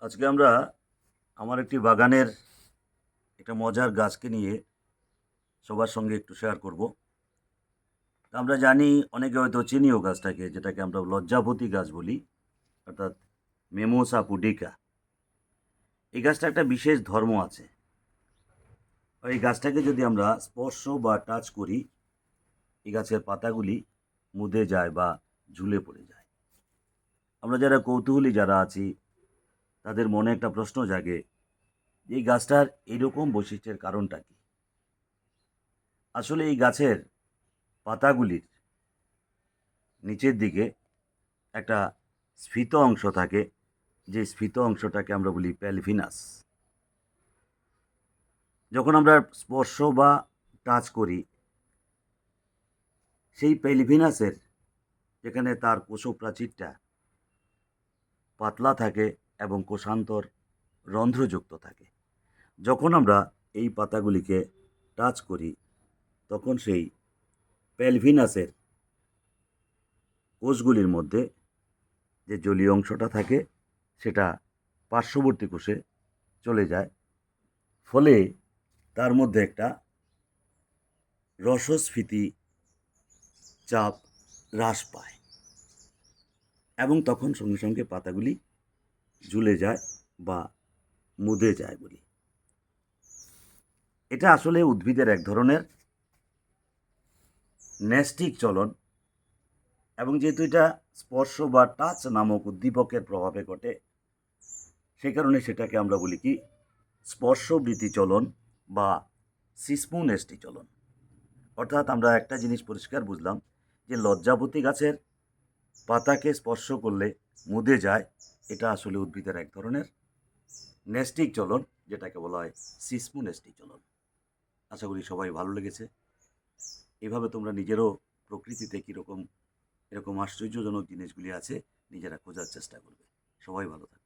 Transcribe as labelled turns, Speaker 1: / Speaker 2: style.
Speaker 1: আজকে আমরা আমার একটি বাগানের একটা মজার গাছকে নিয়ে সবার সঙ্গে একটু শেয়ার করব। তা আমরা জানি, অনেকে হয়তো চিনিও গাছটাকে, যেটাকে আমরা লজ্জাপতি গাছ বলি, অর্থাৎ মেমোসা পুডিকা। এই গাছটা একটা বিশেষ ধর্ম আছে। এই গাছটাকে যদি আমরা স্পর্শ বা টাচ করি, এই গাছের পাতাগুলি মুদে যায় বা ঝুলে পড়ে যায়। আমরা যারা কৌতূহলী যারা আছি, তাদের মনে একটা প্রশ্ন জাগে, যে এই গাছটার এইরকম বৈশিষ্ট্যের কারণটা কি। আসলে এই গাছের পাতাগুলির নিচের দিকে একটা স্ফীত অংশ থাকে, যে স্ফীত অংশটাকে আমরা বলি প্যালভিনাস। যখন আমরা স্পর্শ বা টাচ করি, সেই প্যালভিনাসের যেখানে তার কোষপ্রাচীরটা পাতলা থাকে এবং কোষান্তর রন্ধ্রযুক্ত থাকে, যখন আমরা এই পাতাগুলিকে টাচ করি, তখন সেই প্যালভিনাসের কোষগুলির মধ্যে যে জলীয় অংশটা থাকে, সেটা পার্শ্ববর্তী কোষে চলে যায়। ফলে তার মধ্যে একটা রসস্ফীতি চাপ হ্রাস পায় এবং তখন সঙ্গে সঙ্গে পাতাগুলি ঝুলে যায় বা মুদে যায় বলি। এটা আসলে উদ্ভিদের এক ধরনের ন্যাস্টিক চলন, এবং যেহেতু এটা স্পর্শ বা টাচ নামক উদ্দীপকের প্রভাবে ঘটে, সেই কারণে সেটাকে আমরা বলি কি স্পর্শবৃত্তি চলন বা সিসমোনেস্টি চলন। অর্থাৎ আমরা একটা জিনিস পরিষ্কার বুঝলাম, যে লজ্জাপতি গাছের পাতাকে স্পর্শ করলে মুদে যায়, এটা আসলে উদ্ভিদের এক ধরনের নেস্টিক চলন, যেটাকে বলা হয় সিসমোনেস্টিক চলন। আশা করি সবাই ভালো লেগেছে। এভাবে তোমরা নিজেরও প্রকৃতিতে কীরকম এরকম আশ্চর্যজনক জিনিসগুলি আছে, নিজেরা খোঁজার চেষ্টা করবে। সবাই ভালো থাকবে।